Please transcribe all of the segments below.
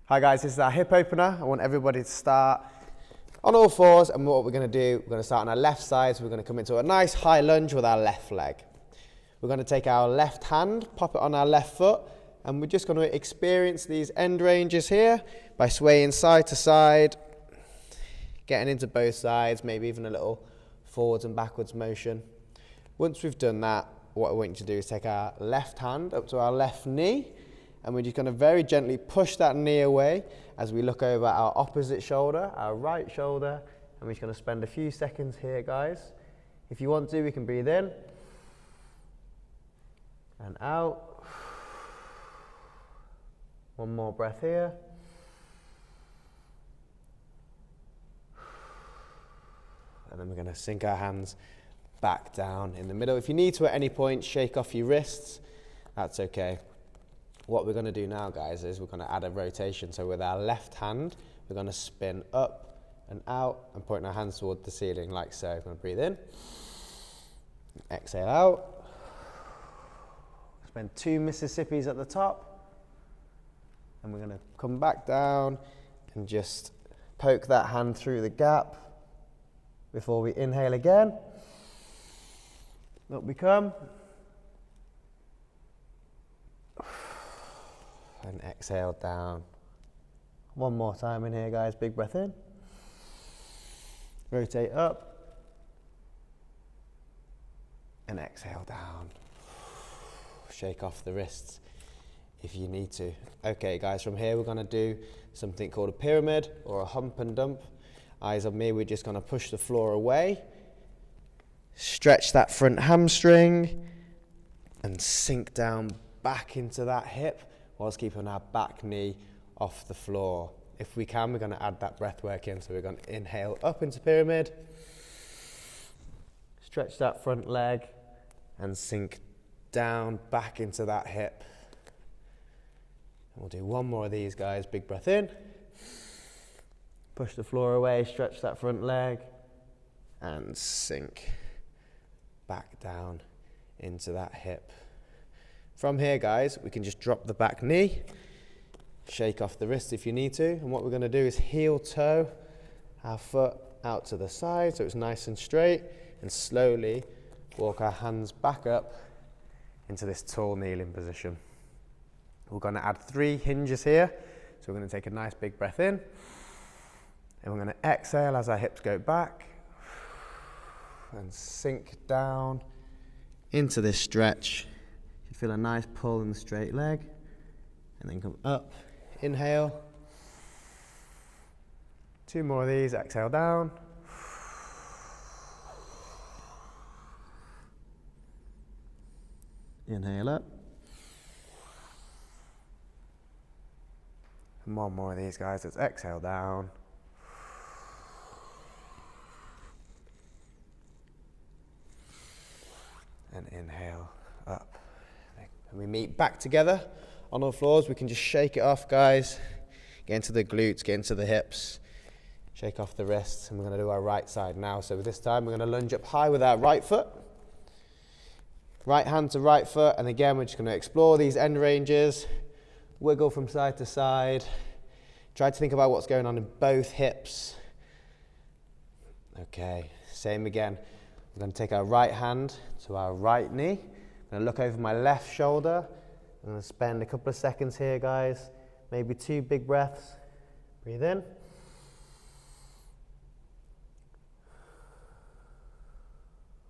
Hi guys, this is our hip opener. I want everybody to start on all fours, and what we're going to do, we're going to start on our left side, so we're going to come into a nice high lunge with our left leg. We're going to take our left hand, pop it on our left foot, and we're just going to experience these end ranges here by swaying side to side, getting into both sides, maybe even a little forwards and backwards motion. Once we've done that, what I want you to do is take our left hand up to our left knee, and we're just going to very gently push that knee away as we look over our opposite shoulder, our right shoulder, and we're just going to spend a few seconds here, guys. If you want to, we can breathe in and out. One more breath here. And then we're going to sink our hands back down in the middle. If you need to at any point shake off your wrists, that's okay. What we're going to do now, guys, is we're going to add a rotation. So with our left hand, we're going to spin up and out and point our hands toward the ceiling like so. We're going to breathe in, exhale out. Spend 2 Mississippis at the top, and we're going to come back down and just poke that hand through the gap before we inhale again. Up we come. And exhale down. One more time in here, guys. Big breath in. Rotate up. And exhale down. Shake off the wrists if you need to. Okay, guys, from here we're going to do something called a pyramid or a hump and dump. Eyes on me, we're just going to push the floor away. Stretch that front hamstring and sink down back into that hip, whilst keeping our back knee off the floor. If we can, we're going to add that breath work in. So we're going to inhale up into pyramid, stretch that front leg, and sink down back into that hip. And we'll do one more of these, guys. Big breath in, push the floor away, stretch that front leg, and sink back down into that hip. From here, guys, we can just drop the back knee, shake off the wrist if you need to, and what we're going to do is heel toe our foot out to the side so it's nice and straight, and slowly walk our hands back up into this tall kneeling position. We're going to add 3 hinges here, so we're going to take a nice big breath in, and we're going to exhale as our hips go back, and sink down into this stretch. Feel a nice pull in the straight leg, and then come up, inhale. 2 more of these, exhale down. Inhale up. And 1 more of these, guys, let's exhale down. And inhale up. And we meet back together on all floors. We can just shake it off, guys. Get into the glutes, get into the hips. Shake off the wrists, and we're going to do our right side now. So this time we're going to lunge up high with our right foot. Right hand to right foot, and again we're just going to explore these end ranges. Wiggle from side to side. Try to think about what's going on in both hips. Okay, same again. We're going to take our right hand to our right knee. I'm going to look over my left shoulder. I'm going to spend a couple of seconds here, guys. Maybe 2 big breaths. Breathe in.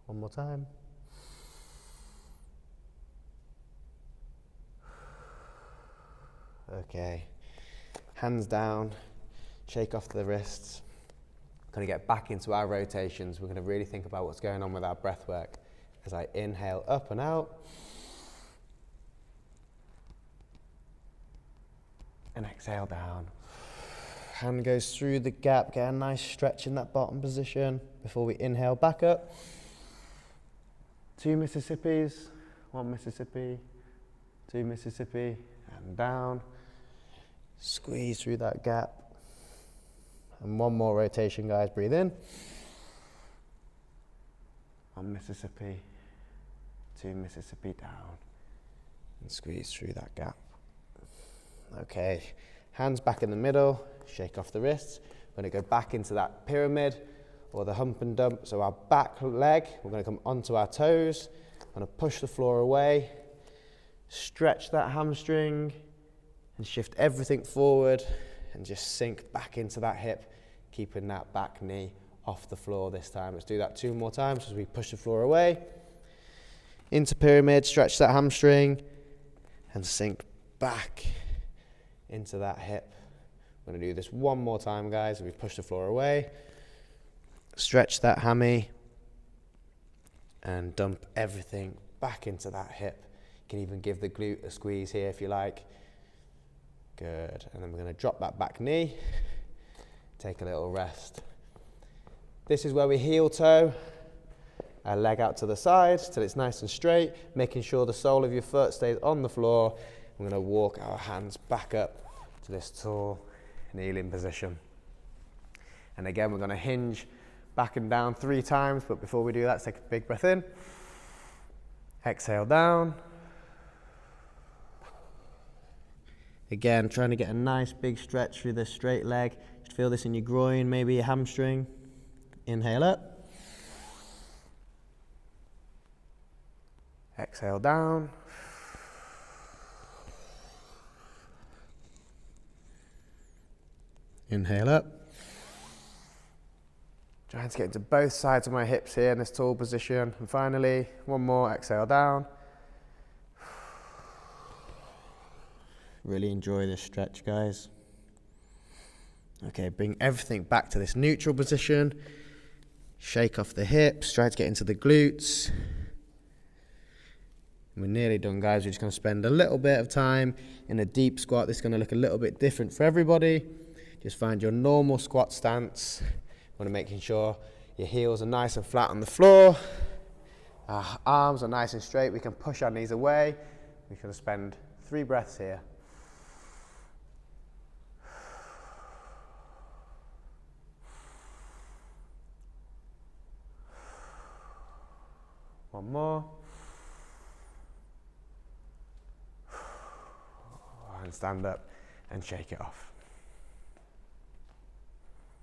One more time. Okay. Hands down. Shake off the wrists. Going to get back into our rotations. We're going to really think about what's going on with our breath work. As I inhale up and out, and exhale down. Hand goes through the gap, get a nice stretch in that bottom position before we inhale back up. 2 Mississippis, 1 Mississippi, 2 Mississippi, and down. Squeeze through that gap. And 1 more rotation, guys, breathe in. 1 Mississippi, 2 Mississippi down, and squeeze through that gap. Okay, Hands back in the middle, shake off the wrists. We're going to go back into that pyramid or the hump and dump. So our back leg, we're going to come onto our toes. I'm going to push the floor away, stretch that hamstring and shift everything forward and just sink back into that hip, keeping that back knee off the floor this time. Let's do that 2 more times as we push the floor away. Into pyramid, stretch that hamstring and sink back into that hip. We're going to do this 1 more time, guys, as we push the floor away. Stretch that hammy and dump everything back into that hip. You can even give the glute a squeeze here if you like. Good. And then we're going to drop that back knee, take a little rest. This is where we heel toe our leg out to the side till it's nice and straight, making sure the sole of your foot stays on the floor. We're going to walk our hands back up to this tall kneeling position. And again, we're going to hinge back and down 3 times, but before we do that, let's take a big breath in. Exhale down. Again, trying to get a nice big stretch through this straight leg. Just feel this in your groin, maybe your hamstring. Inhale up. Exhale down. Inhale up. Trying to get into both sides of my hips here in this tall position. And finally, 1 more, exhale down. Really enjoy this stretch, guys. Okay, bring everything back to this neutral position. Shake off the hips, try to get into the glutes. We're nearly done, guys. We're just going to spend a little bit of time in a deep squat. This is going to look a little bit different for everybody. Just find your normal squat stance. Want to make sure your heels are nice and flat on the floor. Our arms are nice and straight. We can push our knees away. We're going to spend 3 breaths here. One more. And stand up and shake it off.